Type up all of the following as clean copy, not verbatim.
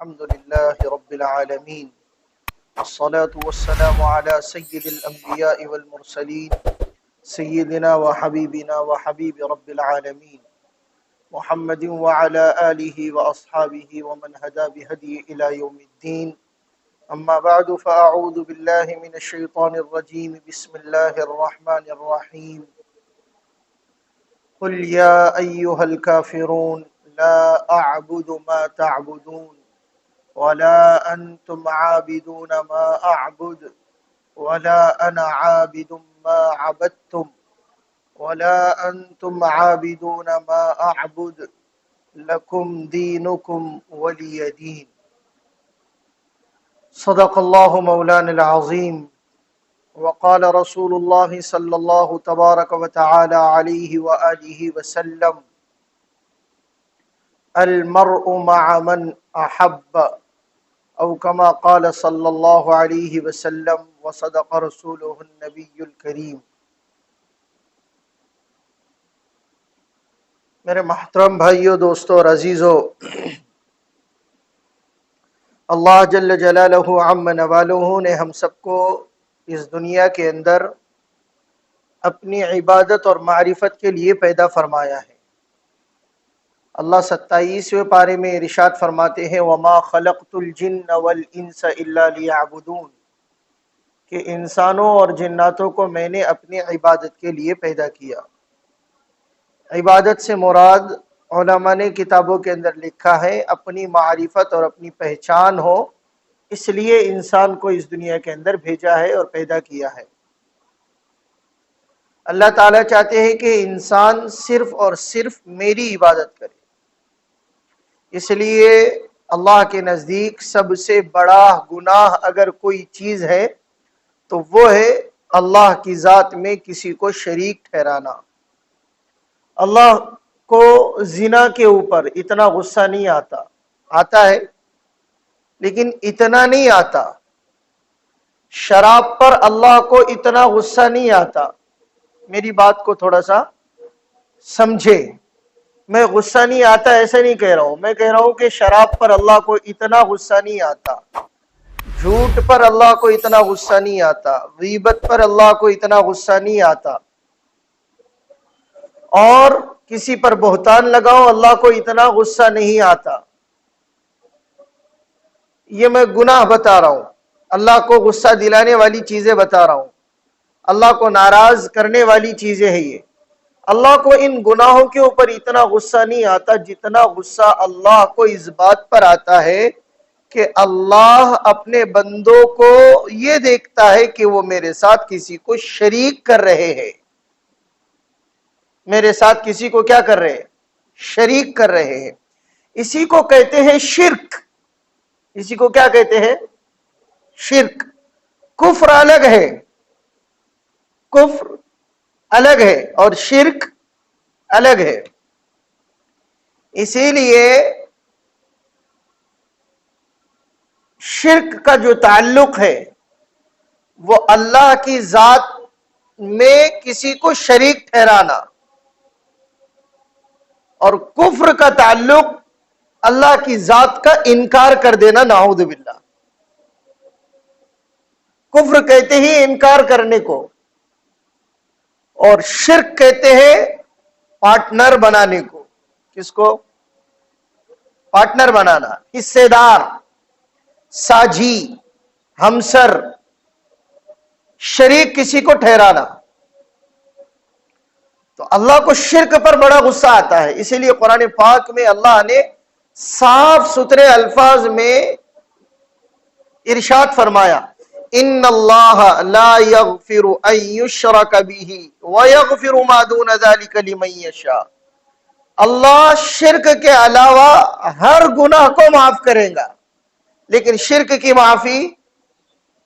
الحمد لله رب العالمين، الصلاة والسلام على سيد الأنبياء والمرسلين، سيدنا وحبيبنا وحبيب رب العالمين محمد وعلى آله وأصحابه ومن هدى بهدي إلى يوم الدين. أما بعد، فأعوذ بالله من الشيطان الرجيم. بسم الله الرحمن الرحيم. قل يا أيها الكافرون لا أعبد ما تعبدون ولا أنتم عابدون ما أعبد ولا أنا عابد ما عبدتم ولا أنتم عابدون ما أعبد لكم دينكم ولي دين. صدق الله مولانا العظيم، وقال رسول الله صلى الله تبارك وتعالى عليه وآله وسلم: المرء مع من أحب، او كما قال صلی اللہ علیہ وسلم، وصدق رسولہ النبی الکریم. میرے محترم بھائیو، دوستو اور عزیزو، اللہ جل جلالہ عم نوالہ نے ہم سب کو اس دنیا کے اندر اپنی عبادت اور معرفت کے لیے پیدا فرمایا ہے. اللہ 27ویں پارے میں ارشاد فرماتے ہیں: وَمَا خَلَقْتُ الْجِنَّ وَالْإِنسَ إِلَّا لِيَعْبُدُونَ، کہ انسانوں اور جناتوں کو میں نے اپنی عبادت کے لیے پیدا کیا. عبادت سے مراد علماء نے کتابوں کے اندر لکھا ہے اپنی معرفت اور اپنی پہچان ہو، اس لیے انسان کو اس دنیا کے اندر بھیجا ہے اور پیدا کیا ہے. اللہ تعالیٰ چاہتے ہیں کہ انسان صرف اور صرف میری عبادت کرے. اس لیے اللہ کے نزدیک سب سے بڑا گناہ اگر کوئی چیز ہے تو وہ ہے اللہ کی ذات میں کسی کو شریک ٹھہرانا. اللہ کو زنا کے اوپر اتنا غصہ نہیں آتا ہے لیکن اتنا نہیں آتا. شراب پر اللہ کو اتنا غصہ نہیں آتا. میری بات کو تھوڑا سا سمجھے. میں غصہ نہیں آتا ایسا نہیں کہہ رہا ہوں، میں کہہ رہا ہوں کہ شراب پر اللہ کو اتنا غصہ نہیں آتا، جھوٹ پر اللہ کو اتنا غصہ نہیں آتا، غیبت پر اللہ کو اتنا غصہ نہیں آتا، اور کسی پر بہتان لگاؤ اللہ کو اتنا غصہ نہیں آتا. یہ میں گناہ بتا رہا ہوں، اللہ کو غصہ دلانے والی چیزیں بتا رہا ہوں، اللہ کو ناراض کرنے والی چیزیں ہیں یہ. اللہ کو ان گناہوں کے اوپر اتنا غصہ نہیں آتا جتنا غصہ اللہ کو اس بات پر آتا ہے کہ اللہ اپنے بندوں کو یہ دیکھتا ہے کہ وہ میرے ساتھ کسی کو شریک کر رہے ہیں. میرے ساتھ کسی کو کیا کر رہے ہیں؟ شریک کر رہے ہیں. اسی کو کہتے ہیں شرک. اسی کو کیا کہتے ہیں؟ شرک. کفر الگ ہے، کفر الگ ہے اور شرک الگ ہے. اسی لیے شرک کا جو تعلق ہے وہ اللہ کی ذات میں کسی کو شریک ٹھہرانا، اور کفر کا تعلق اللہ کی ذات کا انکار کر دینا. نعوذ باللہ. کفر کہتے ہی انکار کرنے کو، اور شرک کہتے ہیں پارٹنر بنانے کو. کس کو؟ پارٹنر بنانا، حصے دار، ساجی، ہمسر، شریک کسی کو ٹھہرانا. تو اللہ کو شرک پر بڑا غصہ آتا ہے. اسی لیے قرآن پاک میں اللہ نے صاف ستھرے الفاظ میں ارشاد فرمایا: ان اللہ لا یغفر ان یشرک بہ ویغفر ما دون ذلک لمن یشاء. اللہ شرک کے علاوہ ہر گناہ کو معاف کرے گا لیکن شرک کی معافی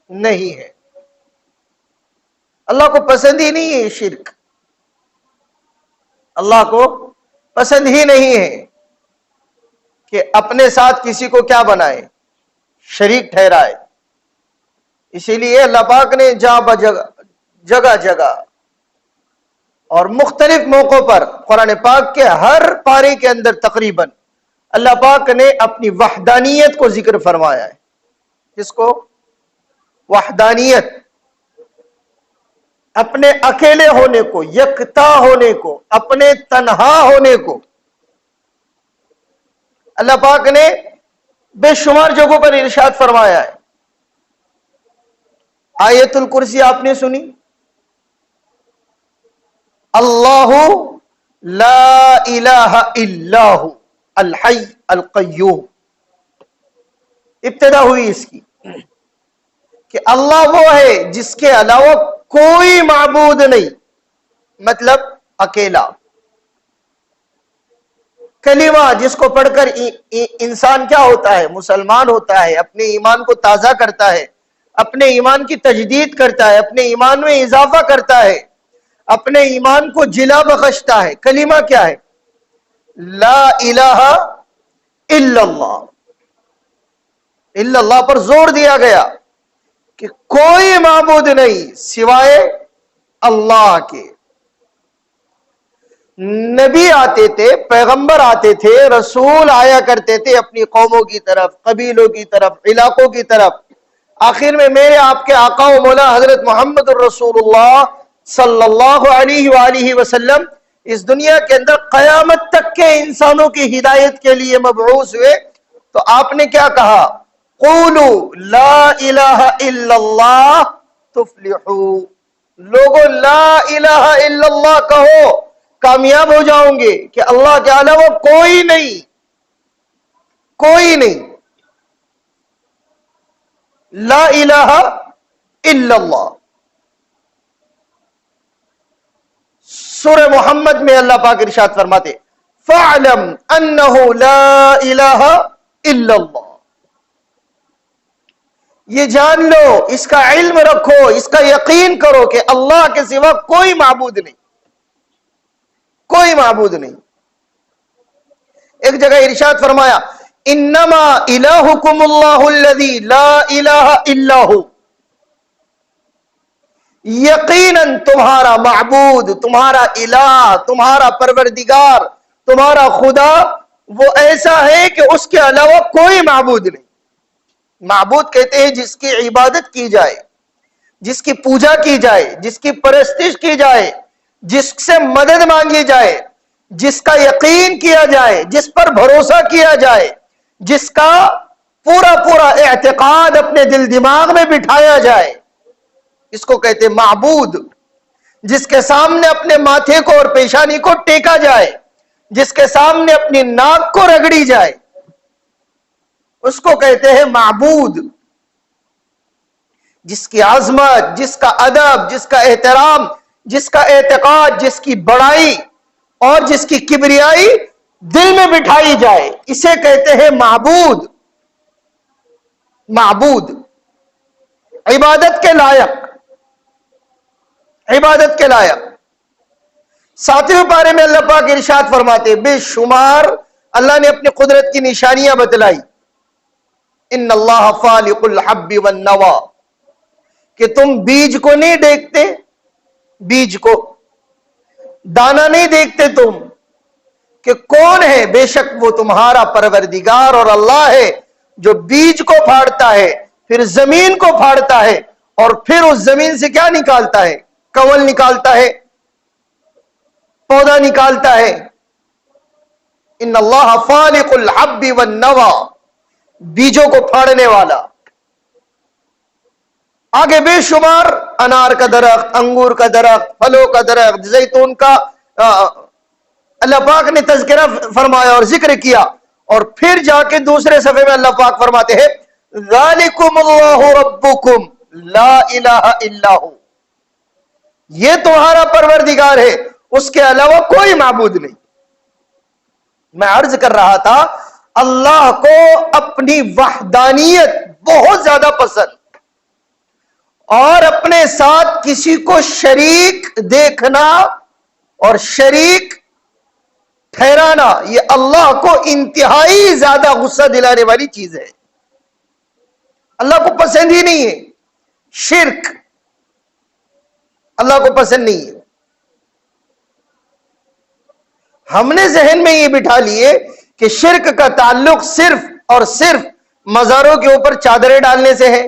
نہیں ہے. اللہ کو پسند ہی نہیں ہے شرک. اللہ کو پسند ہی نہیں ہے کہ اپنے ساتھ کسی کو کیا بنائے؟ شریک ٹھہرائے. اسی لیے اللہ پاک نے جگہ جگہ اور مختلف موقعوں پر قرآن پاک کے ہر پارے کے اندر تقریباً اللہ پاک نے اپنی وحدانیت کو ذکر فرمایا ہے. کس کو؟ وحدانیت، اپنے اکیلے ہونے کو، یکتا ہونے کو، اپنے تنہا ہونے کو. اللہ پاک نے بے شمار جگہوں پر ارشاد فرمایا ہے. آیت الکرسی آپ نے سنی، اللہ لا الہ الا ہو الحی القیوم. ابتدا ہوئی اس کی کہ اللہ وہ ہے جس کے علاوہ کوئی معبود نہیں، مطلب اکیلا. کلمہ جس کو پڑھ کر انسان کیا ہوتا ہے؟ مسلمان ہوتا ہے، اپنے ایمان کو تازہ کرتا ہے، اپنے ایمان کی تجدید کرتا ہے، اپنے ایمان میں اضافہ کرتا ہے، اپنے ایمان کو جلا بخشتا ہے. کلمہ کیا ہے؟ لا الہ الا اللہ. الا اللہ پر زور دیا گیا کہ کوئی معبود نہیں سوائے اللہ کے. نبی آتے تھے، پیغمبر آتے تھے، رسول آیا کرتے تھے اپنی قوموں کی طرف، قبیلوں کی طرف، علاقوں کی طرف. آخر میں میرے آپ کے آقا و مولا حضرت محمد الرسول اللہ صلی اللہ علیہ وآلہ وسلم اس دنیا کے اندر قیامت تک کے انسانوں کی ہدایت کے لیے مبعوث ہوئے. تو آپ نے کیا کہا؟ قولوا لا الہ الا اللہ تفلحوا. لوگوں لا الہ الا اللہ کہو، کامیاب ہو جاؤں گے کہ اللہ کے علاوہ کوئی نہیں، کوئی نہیں. لا الہ الا اللہ. سورہ محمد میں اللہ پاک ارشاد فرماتے فَاعْلَمْ أَنَّهُ لَا إِلَهَ إِلَّا اللَّهُ. یہ جان لو، اس کا علم رکھو، اس کا یقین کرو کہ اللہ کے سوا کوئی معبود نہیں، کوئی معبود نہیں. ایک جگہ ارشاد فرمایا انما الہکم اللہ الذی لا الہ الا ہو. یقیناً تمہارا معبود، تمہارا الہ، تمہارا پروردگار، تمہارا خدا وہ ایسا ہے کہ اس کے علاوہ کوئی معبود نہیں. معبود کہتے ہیں جس کی عبادت کی جائے، جس کی پوجا کی جائے، جس کی پرستش کی جائے، جس سے مدد مانگی جائے، جس کا یقین کیا جائے، جس پر بھروسہ کیا جائے، جس کا پورا پورا اعتقاد اپنے دل دماغ میں بٹھایا جائے، اس کو کہتے معبود. جس کے سامنے اپنے ماتھے کو اور پیشانی کو ٹیکا جائے، جس کے سامنے اپنی ناک کو رگڑی جائے، اس کو کہتے ہیں معبود. جس کی عظمت، جس کا ادب، جس کا احترام، جس کا اعتقاد، جس کی بڑائی اور جس کی کبریائی دل میں بٹھائی جائے، اسے کہتے ہیں معبود. معبود عبادت کے لائق، عبادت کے لائق. 7ویں پارے میں اللہ پاک ارشاد فرماتے بے شمار اللہ نے اپنی قدرت کی نشانیاں بتلائی. ان اللہ فالق الحب والنوى، کہ تم بیج کو نہیں دیکھتے، بیج کو، دانا نہیں دیکھتے تم کہ کون ہے. بے شک وہ تمہارا پروردگار اور اللہ ہے جو بیج کو پھاڑتا ہے، پھر زمین کو پھاڑتا ہے، اور پھر اس زمین سے کیا نکالتا ہے؟ کول نکالتا ہے، پودا نکالتا ہے. ان اللہ فالق الحب والنوى، بیجوں کو پھاڑنے والا. آگے بے شمار انار کا درخت، انگور کا درخت، پھلوں کا درخت، زیتون کا اللہ پاک نے تذکرہ فرمایا اور ذکر کیا. اور پھر جا کے دوسرے صفحے میں اللہ پاک فرماتے ہیں ذالکم اللہ ربکم لا الہ الا ہو. یہ تمہارا پروردگار ہے، اس کے علاوہ کوئی معبود نہیں. میں عرض کر رہا تھا اللہ کو اپنی وحدانیت بہت زیادہ پسند، اور اپنے ساتھ کسی کو شریک دیکھنا اور شریک ٹھہرانا یہ اللہ کو انتہائی زیادہ غصہ دلانے والی چیز ہے. اللہ کو پسند ہی نہیں ہے شرک، اللہ کو پسند نہیں ہے. ہم نے ذہن میں یہ بٹھا لیے کہ شرک کا تعلق صرف اور صرف مزاروں کے اوپر چادریں ڈالنے سے ہے؟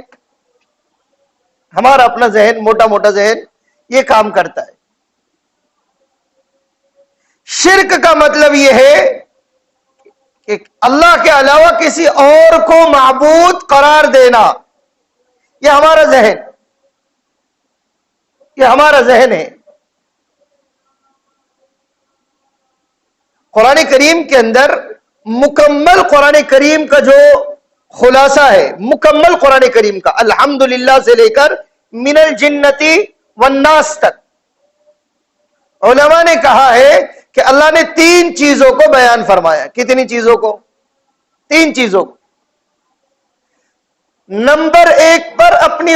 ہمارا اپنا ذہن، موٹا موٹا ذہن یہ کام کرتا ہے۔ شرک کا مطلب یہ ہے کہ اللہ کے علاوہ کسی اور کو معبود قرار دینا۔ یہ ہمارا ذہن ہے۔ قرآن کریم کے اندر مکمل قرآن کریم کا جو خلاصہ ہے، مکمل قرآن کریم کا، الحمدللہ سے لے کر من الجنتی والناس تک، علماء نے کہا ہے کہ اللہ نے 3 چیزوں کو بیان فرمایا۔ کتنی چیزوں کو؟ 3 چیزوں کو۔ نمبر 1 پر اپنی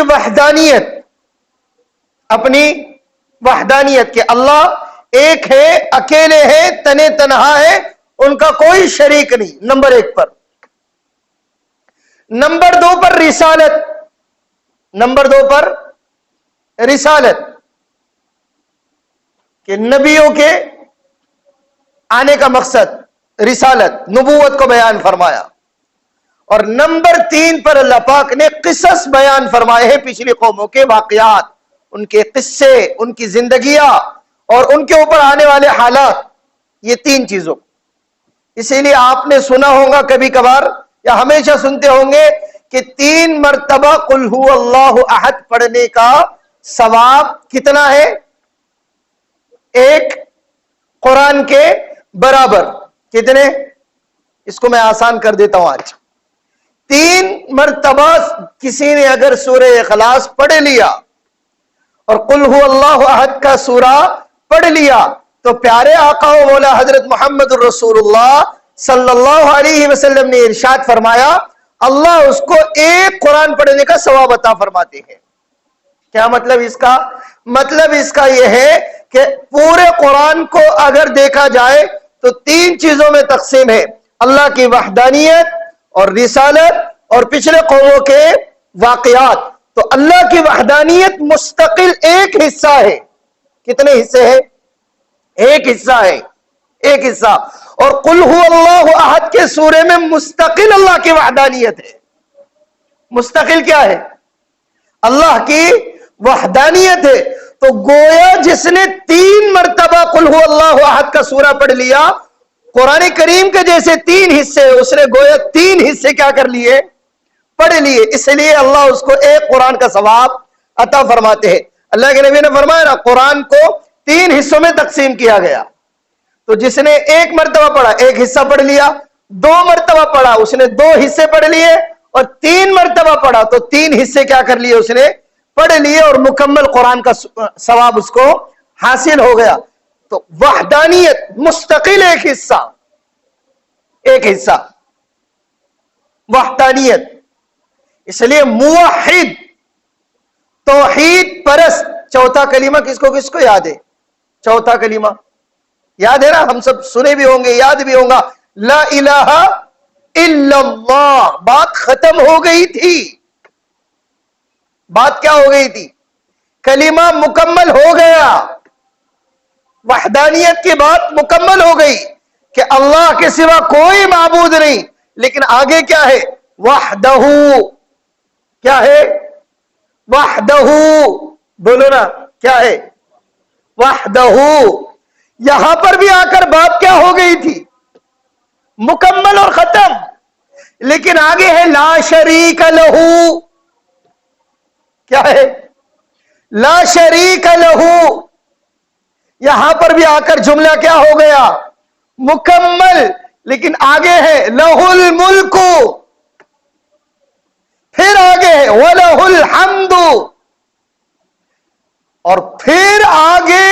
وحدانیت کہ اللہ ایک ہے، اکیلے ہے، تنے تنہا ہے، ان کا کوئی شریک نہیں، نمبر 1 پر۔ نمبر 2 پر رسالت کہ نبیوں کے آنے کا مقصد رسالت، نبوت کو بیان فرمایا۔ اور نمبر 3 پر اللہ پاک نے قصص بیان فرمائے ہیں، پچھلی قوموں کے واقعات، ان کے قصے، ان کی زندگیاں اور ان کے اوپر آنے والے حالات، یہ 3 چیزوں۔ اسی لیے آپ نے سنا ہوگا کبھی کبھار یا ہمیشہ سنتے ہوں گے کہ 3 مرتبہ قل ہو اللہ احد پڑھنے کا ثواب کتنا ہے؟ 1 قرآن کے برابر۔ کتنے؟ اس کو میں آسان کر دیتا ہوں آج۔ 3 مرتبہ کسی نے اگر سورہ اخلاص پڑھ لیا اور قل ہو اللہ احد کا سورہ پڑھ لیا تو پیارے آقا و مولا حضرت محمد الرسول اللہ صلی اللہ علیہ وسلم نے ارشاد فرمایا، اللہ اس کو 1 قرآن پڑھنے کا ثواب عطا فرماتے ہیں۔ کیا مطلب اس کا؟ مطلب اس کا یہ ہے کہ پورے قرآن کو اگر دیکھا جائے تو 3 چیزوں میں تقسیم ہے، اللہ کی وحدانیت اور رسالت اور پچھلے قوموں کے واقعات۔ تو اللہ کی وحدانیت مستقل ایک حصہ ہے۔ کتنے حصے ہیں؟ ایک حصہ۔ اور قل ہو اللہ احد کے سورے میں مستقل اللہ کی وحدانیت ہے۔ مستقل کیا ہے؟ اللہ کی وحدانیت ہے۔ تو گویا جس نے 3 مرتبہ قل ہو اللہ احد کا سورہ پڑھ لیا، قرآن کریم کے جیسے 3 حصے، اس نے گویا 3 حصے کیا کر لیے؟ پڑھ لیے۔ اس لیے اللہ اس کو 1 قرآن کا ثواب عطا فرماتے ہیں۔ اللہ کے نبی نے فرمایا نا، قرآن کو 3 حصوں میں تقسیم کیا گیا۔ تو جس نے 1 مرتبہ پڑھا 1 حصہ پڑھ لیا، 2 مرتبہ پڑھا اس نے 2 حصے پڑھ لیے، اور 3 مرتبہ پڑھا تو 3 حصے کیا کر لیے؟ اس نے پڑھ لیے، اور مکمل قرآن کا ثواب اس کو حاصل ہو گیا۔ تو وحدانیت مستقل ایک حصہ وحدانیت۔ اس لیے موحد، توحید پرست، چوتھا کلمہ کس کو یاد ہے؟ چوتھا کلمہ یاد ہے نا؟ ہم سب سنے بھی ہوں گے، یاد بھی ہوگا، لا الہ الا اللہ۔ بات ختم ہو گئی تھی۔ بات کیا ہو گئی تھی؟ کلمہ مکمل ہو گیا، وحدانیت کی بات مکمل ہو گئی کہ اللہ کے سوا کوئی معبود نہیں۔ لیکن آگے کیا ہے؟ وحدہ۔ کیا ہے؟ وحدہ۔ بولو نا، کیا ہے؟ وحدہ۔ یہاں پر بھی آ کر بات کیا ہو گئی تھی؟ مکمل اور ختم۔ لیکن آگے ہے لا شریک لہو۔ کیا ہے؟ لا شریک لہو۔ یہاں پر بھی آ کر جملہ کیا ہو گیا؟ مکمل۔ لیکن آگے ہے لہ الملک، پھر آگے ہے وَلَهُ الْحَمْدُ، اور پھر آگے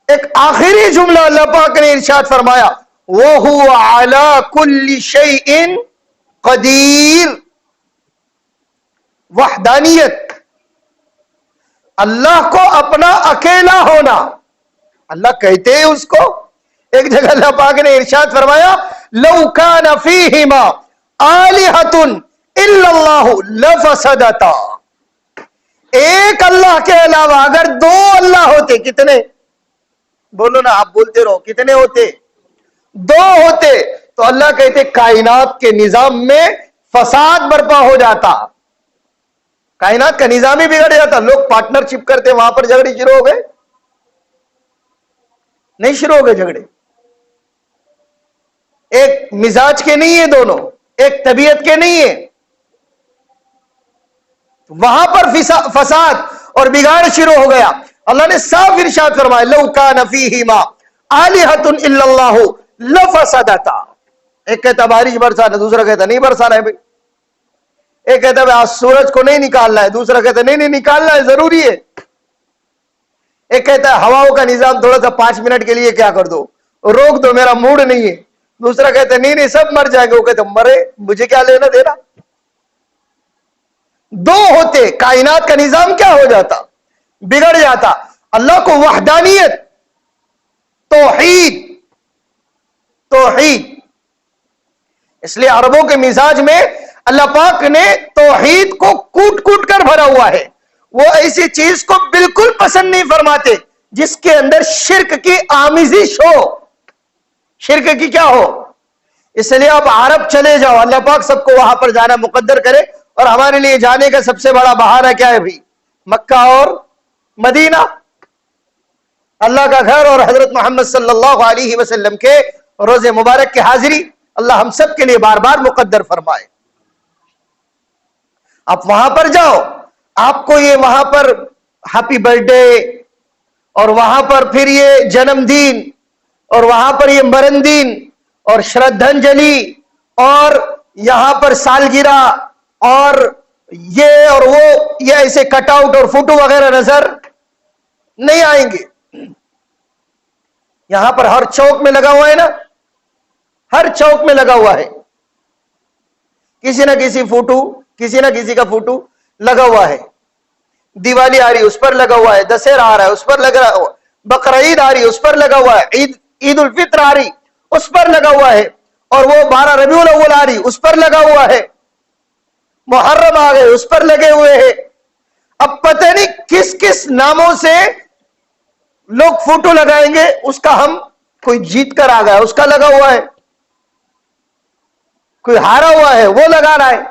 ایک آخری جملہ اللہ پاک نے ارشاد فرمایا وَهُوَ عَلَى كُلِّ شَيْءٍ قَدِيرٌ۔ وحدانیت، اللہ کو اپنا اکیلا ہونا۔ اللہ کہتے ہیں اس کو، ایک جگہ اللہ پاک نے ارشاد فرمایا لَوْ كَانَ فِيهِمَا آلِهَةٌ الا اللہ لفسدتا۔ ایک اللہ کے علاوہ اگر 2 اللہ ہوتے، کتنے؟ بولو نا، آپ بولتے رہو، کتنے ہوتے؟ 2 ہوتے تو اللہ کہتے کائنات کے نظام میں فساد برپا ہو جاتا, کائنات کا نظام ہی بگڑ جاتا. لوگ پارٹنرشپ کرتے, وہاں پر جھگڑے شروع ہو گئے, نہیں شروع ہو گئے جھگڑے. ایک مزاج کے نہیں ہے دونوں, ایک طبیعت کے نہیں ہے, وہاں پر فساد اور بگاڑ شروع ہو گیا. اللہ نے صاف ارشاد فرمایا لو کان فیہما آلہۃ الا اللہ لفسدتا. ایک کہتا بارش برسانا, دوسرا کہتا نہیں برسانا ہے بھائی. ایک کہتا ہے آج سورج کو نہیں نکالنا ہے, دوسرا کہتا نہیں نکالنا ہے, ضروری ہے. ایک کہتا ہے ہواؤں کا نظام تھوڑا سا 5 منٹ کے لیے کیا کر دو, روک دو, میرا موڈ نہیں ہے. دوسرا کہتا ہے نہیں سب مر جائیں گے. وہ کہتے مرے, مجھے کیا لینا دینا. دو ہوتے, کائنات کا نظام کیا ہو جاتا, بگڑ جاتا. اللہ کو وحدانیت, توحید, توحید. اس لیے عربوں کے مزاج میں اللہ پاک نے توحید کو کوٹ کوٹ کر بھرا ہوا ہے. وہ ایسی چیز کو بالکل پسند نہیں فرماتے جس کے اندر شرک کی آمیزش ہو, شرک کی کیا ہو. اس لیے آپ عرب چلے جاؤ, اللہ پاک سب کو وہاں پر جانا مقدر کرے. اور ہمارے لیے جانے کا سب سے بڑا بہانہ کیا ہے بھی, مکہ اور مدینہ, اللہ کا گھر اور حضرت محمد صلی اللہ علیہ وسلم کے روزے مبارک کی حاضری اللہ ہم سب کے لیے بار بار مقدر فرمائے. آپ وہاں پر جاؤ, آپ کو یہ وہاں پر ہیپی برتھ ڈے, اور وہاں پر پھر یہ جنم دن, اور وہاں پر یہ مرن دن اور شردھنجلی, اور یہاں پر سالگرہ, اور یہ اور وہ, یہ ایسے کٹ آؤٹ اور فوٹو وغیرہ نظر نہیں آئیں گے. یہاں پر ہر چوک میں لگا ہوا ہے نا, ہر چوک میں لگا ہوا ہے کسی نہ کسی فوٹو, کسی نہ کسی کا فوٹو لگا ہوا ہے. دیوالی آ رہی اس پر لگا ہوا ہے, دسہرہ آ رہا ہے اس پر لگا ہوا ہے, بقرعید آ رہی اس پر لگا ہوا ہے, عید الفطر آ رہی اس پر لگا ہوا ہے, اور وہ 12 ربیع الاول آ رہی اس پر لگا ہوا ہے, محرم آ گئے اس پر لگے ہوئے ہیں. اب پتہ نہیں کس کس ناموں سے لوگ فوٹو لگائیں گے. اس کا ہم, کوئی جیت کر آ گیا اس کا لگا ہوا ہے, کوئی ہارا ہوا ہے وہ لگا رہا ہے,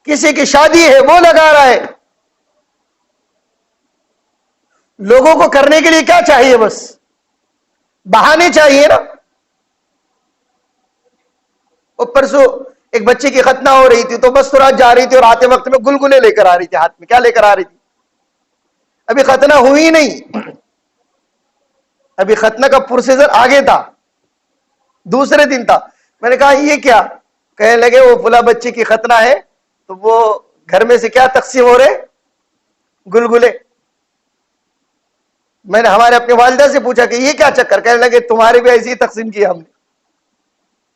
کسی کی شادی ہے وہ لگا رہا ہے. لوگوں کو کرنے کے لیے کیا چاہیے, بس بہانے چاہیے نا. پرسوں ایک بچے کی ختنہ ہو رہی تھی تو بس تو رات جا رہی تھی, اور آتے وقت میں گلگلے لے کر آ رہی تھی ہاتھ میں. کیا لے کر آ رہی تھی, ابھی ختنہ ہوئی نہیں, ابھی ختنہ کا پروسیجر آگے تھا, دوسرے دن تھا. میں نے کہا یہ کیا, کہنے لگے وہ فلاں بچی کی ختنہ ہے تو وہ گھر میں سے کیا تقسیم ہو رہے, گلگلے. میں نے ہمارے اپنی والدہ سے پوچھا کہ یہ کیا چکر, کہنے لگے تمہارے بھی ایسی ہی تقسیم کی ہم نے,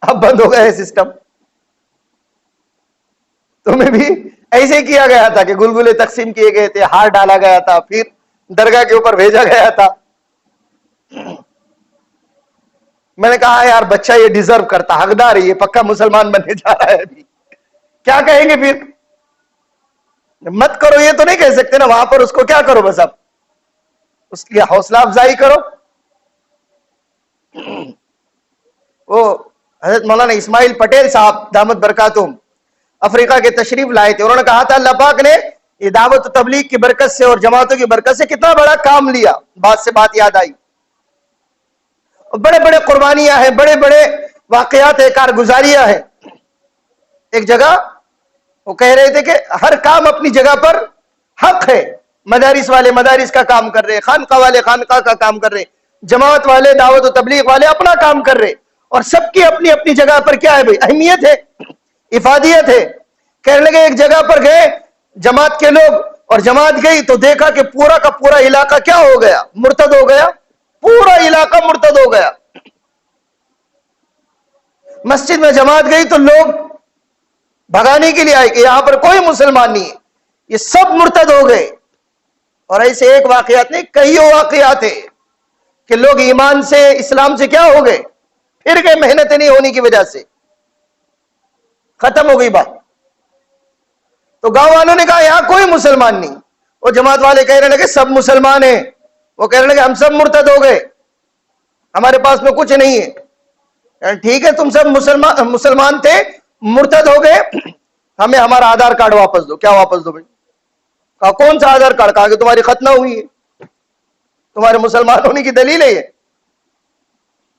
اب بند ہو گیا ہے سسٹم. تمہیں بھی ایسے کیا گیا تھا کہ گلگلے تقسیم کیے گئے تھے, ہار ڈالا گیا تھا, پھر درگاہ کے اوپر بھیجا گیا تھا. میں نے کہا یار بچہ یہ ڈیزرو کرتا, حقدار ہے, یہ پکا مسلمان بننے جا رہا ہے. ابھی کیا کہیں گے پھر, مت کرو یہ تو نہیں کہہ سکتے نا, وہاں پر اس کو کیا کرو, بس اب اس کی حوصلہ افزائی کرو. وہ حضرت مولانا اسماعیل پٹیل صاحب دامت برکاتہم افریقہ کے تشریف لائے تھے. انہوں نے کہا تھا اللہ پاک نے یہ دعوت و تبلیغ کی برکت سے اور جماعتوں کی برکت سے کتنا بڑا کام لیا. بات سے بات یاد آئی, بڑے بڑے قربانیاں ہیں, بڑے بڑے واقعات ہیں, کارگزاریاں ہیں. ایک جگہ وہ کہہ رہے تھے کہ ہر کام اپنی جگہ پر حق ہے. مدارس والے مدارس کا کام کر رہے, خانقاہ والے خانقاہ کا کام کر رہے, جماعت والے دعوت و تبلیغ والے اپنا کام کر رہے, اور سب کی اپنی اپنی جگہ پر کیا ہے بھائی, اہمیت ہے, افادیت ہے. کہنے لگے ایک جگہ پر گئے جماعت کے لوگ, اور جماعت گئی تو دیکھا کہ پورا کا پورا علاقہ کیا ہو گیا, مرتد ہو گیا, پورا علاقہ مرتد ہو گیا. مسجد میں جماعت گئی تو لوگ بھگانے کے لیے آئے کہ یہاں پر کوئی مسلمان نہیں ہے, یہ سب مرتد ہو گئے. اور ایسے ایک واقعات نہیں, کئی واقعات ہیں کہ لوگ ایمان سے اسلام سے کیا ہو گئے, پھر گئے, محنتیں نہیں ہونے کی وجہ سے ختم ہو گئی بات. تو گاؤں والوں نے کہا یہاں کوئی مسلمان نہیں. وہ جماعت والے کہنے لگے سب مسلمان ہیں. وہ کہنے لگے ہم سب مرتد ہو گئے, ہمارے پاس میں کچھ نہیں ہے. ٹھیک ہے تم سب مسلمان تھے، مرتد ہو گئے، ہمیں ہمارا آدھار کارڈ واپس دو. کیا واپس دو بھائی؟ کہا کون سا آدھار کارڈ؟ کہا کہ تمہاری ختنہ ہوئی ہے، تمہارے مسلمان ہونے کی دلیل ہے یہ.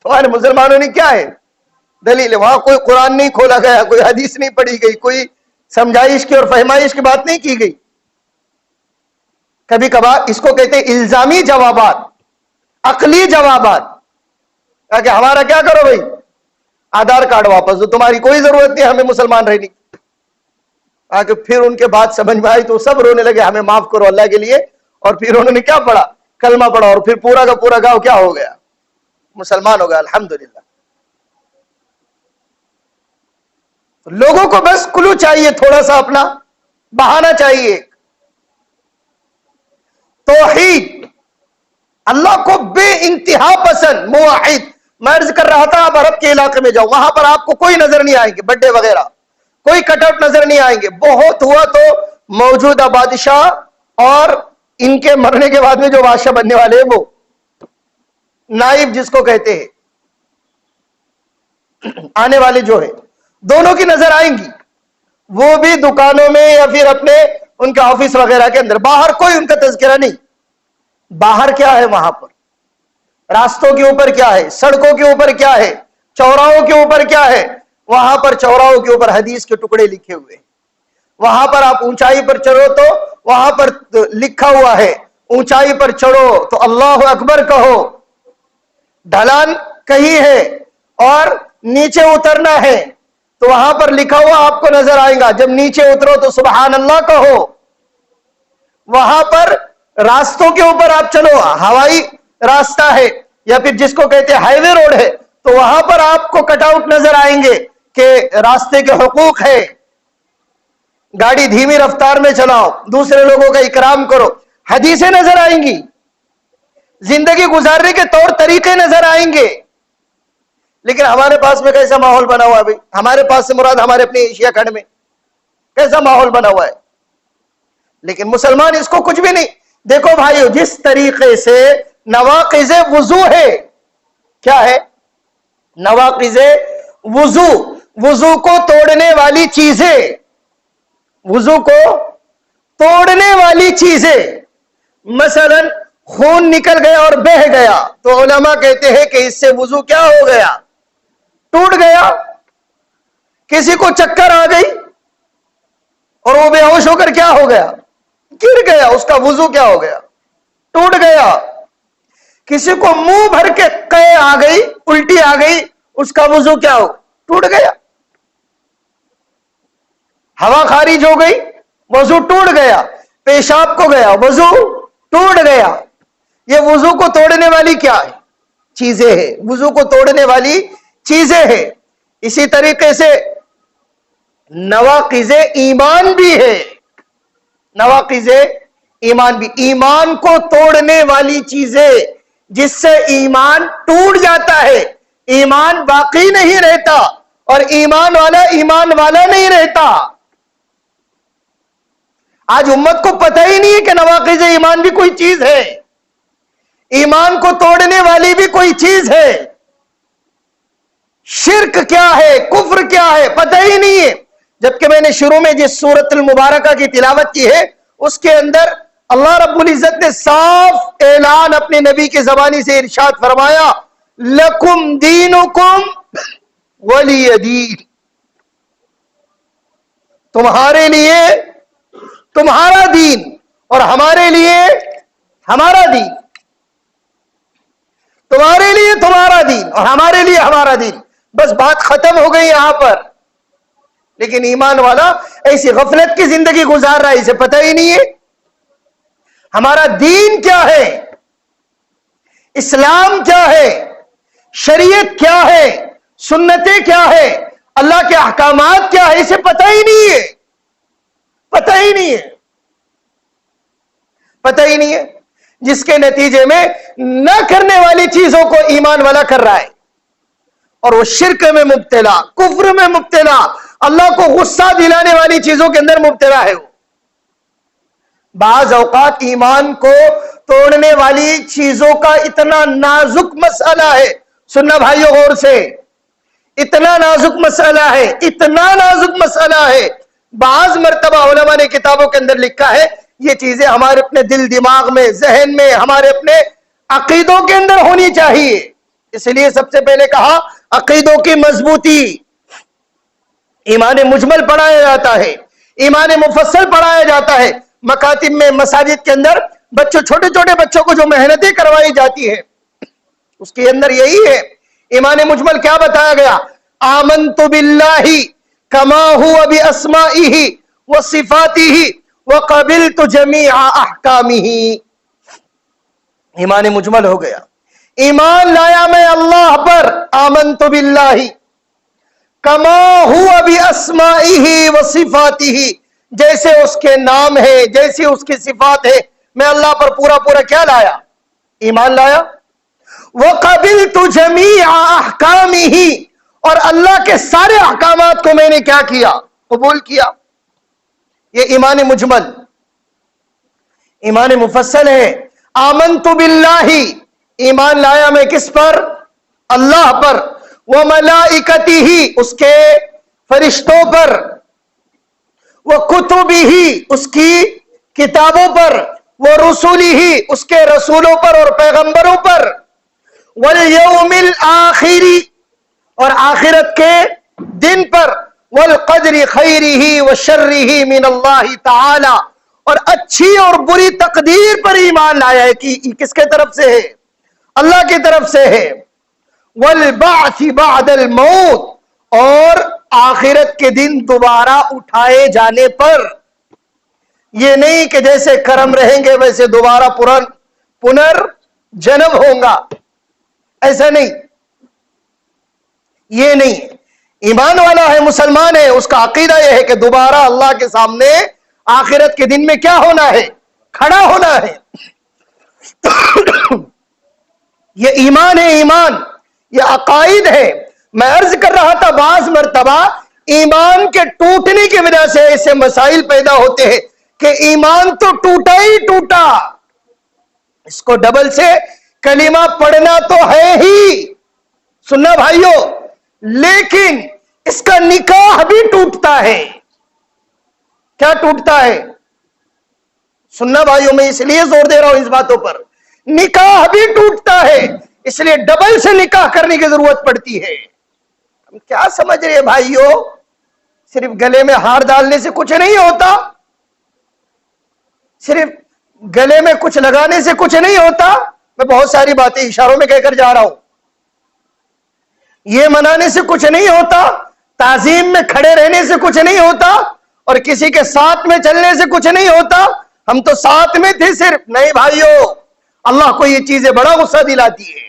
تمہارے مسلمان ہونے کیا ہے دلیل ہے؟ وہاں کوئی قرآن نہیں کھولا گیا، کوئی حدیث نہیں پڑھی گئی، کوئی سمجھائش کی اور فہمائش کی بات نہیں کی گئی. کبھی کبھار اس کو کہتے ہیں الزامی جوابات، عقلی جوابات. کہا کہ ہمارا کیا کرو بھائی؟ آدھار کارڈ واپس دو، تمہاری کوئی ضرورت نہیں ہمیں مسلمان رہنے کی. کہ پھر ان کے بات سمجھ میں آئی تو سب رونے لگے، ہمیں معاف کرو اللہ کے لیے. اور پھر انہوں نے کیا پڑھا؟ کلمہ پڑھا، اور پھر پورا کا پورا گاؤں کیا ہو گیا؟ مسلمان ہو گیا الحمدللہ. لوگوں کو بس کلو چاہیے، تھوڑا سا اپنا بہانہ چاہیے. توحید اللہ کو بے انتہا پسند، موحد. میں عرض کر رہا تھا آپ عرب کے علاقے میں جاؤ، وہاں پر آپ کو کوئی نظر نہیں آئیں گے بڈے وغیرہ، کوئی کٹ آؤٹ نظر نہیں آئیں گے. بہت ہوا تو موجودہ بادشاہ اور ان کے مرنے کے بعد میں جو بادشاہ بننے والے ہیں وہ نائب جس کو کہتے ہیں، آنے والے جو ہے، دونوں کی نظر آئیں گی. وہ بھی دکانوں میں یا پھر اپنے ان کے آفس وغیرہ کے اندر، باہر کوئی ان کا تذکرہ نہیں. باہر کیا ہے؟ وہاں پر راستوں کے اوپر کیا ہے، سڑکوں کے اوپر کیا ہے، چوراہوں کے اوپر کیا ہے؟ وہاں پر چوراہوں کے اوپر حدیث کے ٹکڑے لکھے ہوئے. وہاں پر آپ اونچائی پر چڑھو تو وہاں پر لکھا ہوا ہے اونچائی پر چڑھو تو اللہ اکبر کہو. ڈھلان کہیں ہے اور نیچے اترنا ہے تو وہاں پر لکھا ہوا آپ کو نظر آئے گا، جب نیچے اترو تو سبحان اللہ کہو. وہاں پر راستوں کے اوپر آپ چلو، ہوائی راستہ ہے یا پھر جس کو کہتے ہیں ہائی وے روڈ ہے، تو وہاں پر آپ کو کٹ آؤٹ نظر آئیں گے کہ راستے کے حقوق ہے، گاڑی دھیمی رفتار میں چلاؤ، دوسرے لوگوں کا اکرام کرو. حدیثیں نظر آئیں گی، زندگی گزارنے کے طور طریقے نظر آئیں گے. لیکن ہمارے پاس میں کیسا ماحول بنا ہوا ہے بھائی؟ ہمارے پاس سے مراد ہمارے اپنے ایشیا کھنڈ میں کیسا ماحول بنا ہوا ہے؟ لیکن مسلمان اس کو کچھ بھی نہیں. دیکھو بھائیو، جس طریقے سے نواقض وضو ہے، کیا ہے نواقض وضو؟ وضو کو توڑنے والی چیزیں، وضو کو توڑنے والی چیزیں. مثلا خون نکل گیا اور بہہ گیا تو علماء کہتے ہیں کہ اس سے وضو کیا ہو گیا؟ ٹوٹ گیا. کسی کو چکر آ گئی اور وہ بے ہوش ہو کر کیا ہو گیا؟ گر گیا، اس کا وضو کیا ہو گیا؟ ٹوٹ گیا. کسی کو منہ بھر کے قے آ گئی، الٹی آ گئی، اس کا وضو کیا ہو؟ ٹوٹ گیا. ہوا خارج ہو گئی، وضو ٹوٹ گیا. پیشاب کو گیا، وضو ٹوٹ گیا. یہ وضو کو توڑنے والی کیا ہے؟ چیزیں ہیں، وضو کو توڑنے والی چیزیں ہیں. اسی طریقے سے نواقض ایمان بھی ہے، نواقض ایمان بھی، ایمان کو توڑنے والی چیزیں جس سے ایمان ٹوٹ جاتا ہے، ایمان باقی نہیں رہتا اور ایمان والا نہیں رہتا. آج امت کو پتہ ہی نہیں ہے کہ نواقض ایمان بھی کوئی چیز ہے، ایمان کو توڑنے والی بھی کوئی چیز ہے. شرک کیا ہے، کفر کیا ہے، پتہ ہی نہیں ہے. جبکہ میں نے شروع میں جس سورۃ المبارکہ کی تلاوت کی ہے اس کے اندر اللہ رب العزت نے صاف اعلان اپنے نبی کی زبانی سے ارشاد فرمایا، لکم دینکم ولی دین. تمہارے لیے تمہارا دین اور ہمارے لیے ہمارا دین. تمہارے لیے تمہارا دین اور ہمارے لیے ہمارا دین. بس بات ختم ہو گئی یہاں پر. لیکن ایمان والا ایسی غفلت کی زندگی گزار رہا ہے، اسے پتہ ہی نہیں ہے ہمارا دین کیا ہے، اسلام کیا ہے، شریعت کیا ہے، سنتیں کیا ہے، اللہ کے احکامات کیا ہے، اسے پتہ ہی نہیں ہے. پتہ ہی نہیں ہے، پتہ ہی نہیں ہے. جس کے نتیجے میں نہ کرنے والی چیزوں کو ایمان والا کر رہا ہے اور وہ شرک میں مبتلا، کفر میں مبتلا، اللہ کو غصہ دلانے والی چیزوں کے اندر مبتلا ہے. وہ بعض اوقات ایمان کو توڑنے والی چیزوں کا اتنا نازک مسئلہ ہے، سننا بھائیو غور سے، اتنا نازک مسئلہ ہے، اتنا نازک مسئلہ ہے، بعض مرتبہ علماء نے کتابوں کے اندر لکھا ہے یہ چیزیں ہمارے اپنے دل دماغ میں، ذہن میں، ہمارے اپنے عقیدوں کے اندر ہونی چاہیے۔ اس لیے سب سے پہلے کہا عقیدوں کی مضبوطی، ایمان مجمل پڑھایا جاتا ہے، ایمان مفصل پڑھایا جاتا ہے، مکاتب میں، مساجد کے اندر بچوں، چھوٹے چھوٹے بچوں کو جو محنتیں کروائی جاتی ہے اس کے اندر یہی ہے۔ ایمان مجمل کیا بتایا گیا؟ آمنت باللہ کما ہوا باسمائہ وصفاتہ وقبلت جمیع احکامہ۔ ایمان مجمل ہو گیا، ایمان لایا میں اللہ پر، آمنت باللہ کما ہوا باسمائہ وصفاتہ، جیسے اس کے نام ہے، جیسے اس کی صفات ہے، میں اللہ پر پورا پورا کیا لایا؟ ایمان لایا۔ وَقَبِلْتُ جَمِيعَ أَحْكَامِهِ، اور اللہ کے سارے احکامات کو میں نے کیا کیا؟ قبول کیا۔ یہ ایمان مجمل۔ ایمان مفصل ہے، آمنت باللہ، ایمان لایا میں کس پر؟ اللہ پر، وَمَلَائِكَتِهِ، اس کے فرشتوں پر، وَكُتُبِهِ، اس کی کتابوں پر، وَرُسُلِهِ، اس کے رسولوں پر اور پیغمبروں پر، وَالْيَوْمِ الْآخِرِ، اور آخرت کے دن پر، وَالْقَدْرِ خَيْرِهِ وَشَرِّهِ مِنَ اللَّهِ تَعَالَى، اور اچھی اور بری تقدیر پر ایمان لایا ہے کہ کس کے طرف سے ہے؟ اللہ کی طرف سے ہے۔ وَالْبَعْثِ بَعْدَ الْمَوْتِ، اور آخرت کے دن دوبارہ اٹھائے جانے پر، یہ نہیں کہ جیسے کرم رہیں گے ویسے دوبارہ پنر جنم ہوگا، ایسا نہیں، یہ نہیں۔ ایمان والا ہے، مسلمان ہے، اس کا عقیدہ یہ ہے کہ دوبارہ اللہ کے سامنے آخرت کے دن میں کیا ہونا ہے؟ کھڑا ہونا ہے۔ یہ ایمان ہے، ایمان، یہ عقائد ہے۔ میں عرض کر رہا تھا بعض مرتبہ ایمان کے ٹوٹنے کی وجہ سے ایسے مسائل پیدا ہوتے ہیں کہ ایمان تو ٹوٹا ہی ٹوٹا، اس کو ڈبل سے کلمہ پڑھنا تو ہے ہی، سننا بھائیو، لیکن اس کا نکاح بھی ٹوٹتا ہے۔ کیا ٹوٹتا ہے؟ سننا بھائیو، میں اس لیے زور دے رہا ہوں اس باتوں پر، نکاح بھی ٹوٹتا ہے، اس لیے ڈبل سے نکاح کرنے کی ضرورت پڑتی ہے۔ ہم کیا سمجھ رہے ہیں بھائیو؟ صرف گلے میں ہار ڈالنے سے کچھ نہیں ہوتا، صرف گلے میں کچھ لگانے سے کچھ نہیں ہوتا۔ میں بہت ساری باتیں اشاروں میں کہہ کر جا رہا ہوں۔ یہ منانے سے کچھ نہیں ہوتا، تعظیم میں کھڑے رہنے سے کچھ نہیں ہوتا، اور کسی کے ساتھ میں چلنے سے کچھ نہیں ہوتا۔ ہم تو ساتھ میں تھے صرف، نہیں بھائیو، اللہ کو یہ چیزیں بڑا غصہ دلاتی ہے،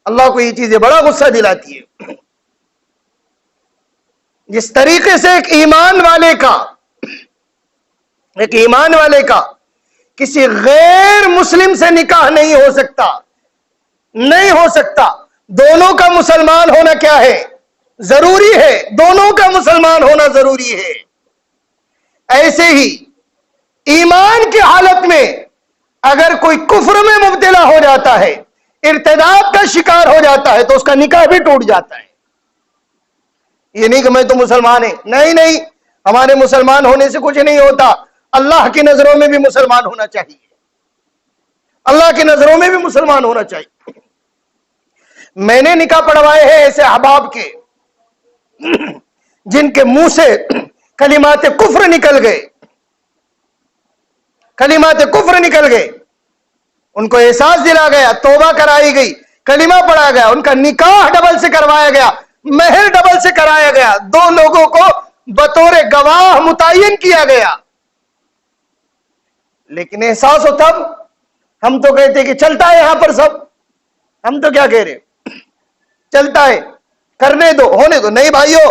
اللہ کو یہ چیزیں بڑا غصہ دلاتی ہے۔ جس طریقے سے ایک ایمان والے کا کسی غیر مسلم سے نکاح نہیں ہو سکتا، نہیں ہو سکتا، دونوں کا مسلمان ہونا کیا ہے؟ ضروری ہے، دونوں کا مسلمان ہونا ضروری ہے۔ ایسے ہی ایمان کی حالت میں اگر کوئی کفر میں مبتلا ہو جاتا ہے، ارتداد کا شکار ہو جاتا ہے، تو اس کا نکاح بھی ٹوٹ جاتا ہے۔ یہ نہیں کہ میں تو مسلمان ہے، نہیں نہیں، ہمارے مسلمان ہونے سے کچھ نہیں ہوتا، اللہ کی نظروں میں بھی مسلمان ہونا چاہیے، اللہ کی نظروں میں بھی مسلمان ہونا چاہیے۔ میں نے نکاح پڑھوائے ہیں ایسے احباب کے جن کے منہ سے کلمات کفر نکل گئے، کلمات کفر نکل گئے، ان کو احساس دلا گیا، توبہ کرائی گئی، کلمہ پڑھا گیا، ان کا نکاح ڈبل سے کروایا گیا، مہر ڈبل سے کرایا گیا، دو لوگوں کو بطور گواہ متعین کیا گیا، لیکن احساس ہو تب ہم تو کہتے کہ چلتا ہے یہاں پر سب، ہم تو کیا کہہ رہے، چلتا ہے، کرنے دو، ہونے دو۔ نہیں بھائیو،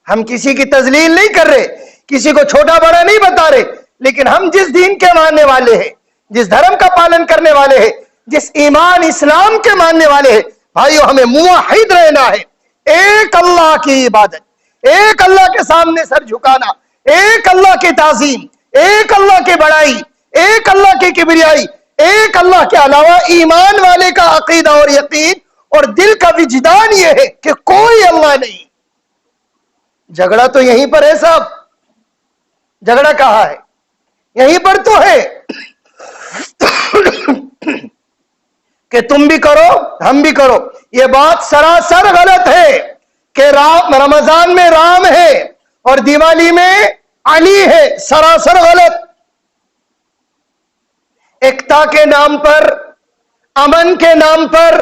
ہم کسی کی تذلیل نہیں کر رہے، کسی کو چھوٹا بڑا نہیں بتا رہے، لیکن ہم جس دین کے ماننے والے ہیں، جس دھرم کا پالن کرنے والے ہیں، جس ایمان اسلام کے ماننے والے ہیں، بھائیو ہمیں موحد رہنا ہے، ایک اللہ کی عبادت، ایک اللہ کے سامنے سر جھکانا، ایک اللہ کی تعظیم، ایک اللہ کی بڑائی، ایک اللہ کی کبریائی، ایک اللہ کے علاوہ ایمان والے کا عقیدہ اور یقین اور دل کا وجدان یہ ہے کہ کوئی اللہ نہیں. جھگڑا تو یہیں پر ہے صاحب. جھگڑا کہاں ہے؟ یہیں پر تو ہے کہ تم بھی کرو ہم بھی کرو. یہ بات سراسر غلط ہے کہ رمضان میں رام ہے اور دیوالی میں علی ہے. سراسر غلط. ایکتا کے نام پر، امن کے نام پر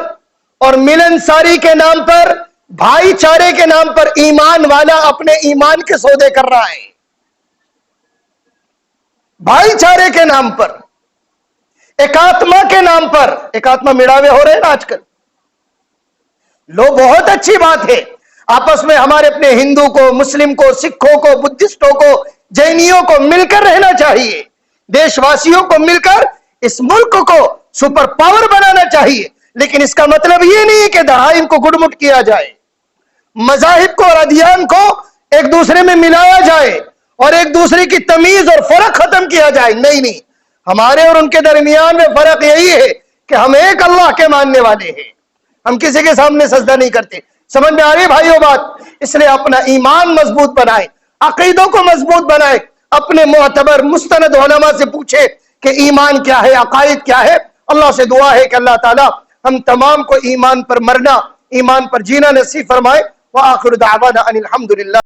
اور ملنساری کے نام پر، بھائی چارے کے نام پر ایمان والا اپنے ایمان کے سودے کر رہا ہے. بھائی چارے کے نام پر، ایکاتما کے نام پر. ایکاتما مڑاوے ہو رہے ہیں نا آج کل. لو بہت اچھی بات ہے، آپس میں ہمارے اپنے ہندو کو، مسلم کو، سکھوں کو، بدھسٹوں کو، جینیوں کو مل کر رہنا چاہیے. دیش واسیوں کو مل کر اس ملک کو سپر پاور بنانا چاہیے. لیکن اس کا مطلب یہ نہیں کہ دہائم کو گڑ مٹ کیا جائے، مذاہب کو اور ادیان کو ایک دوسرے میں ملایا جائے اور ایک دوسرے کی تمیز اور فرق ختم کیا جائے. نہیں نہیں، ہمارے اور ان کے درمیان میں فرق یہی ہے کہ ہم ایک اللہ کے ماننے والے ہیں. ہم کسی کے سامنے سجدہ نہیں کرتے. سمجھ میں آ رہی بھائیو بات؟ اس لیے اپنا ایمان مضبوط بنائیں، عقیدوں کو مضبوط بنائیں، اپنے معتبر مستند علماء سے پوچھے کہ ایمان کیا ہے، عقائد کیا ہے. اللہ سے دعا ہے کہ اللہ تعالی ہم تمام کو ایمان پر مرنا، ایمان پر جینا نصیب فرمائے. وآخر دعوانا ان الحمدللہ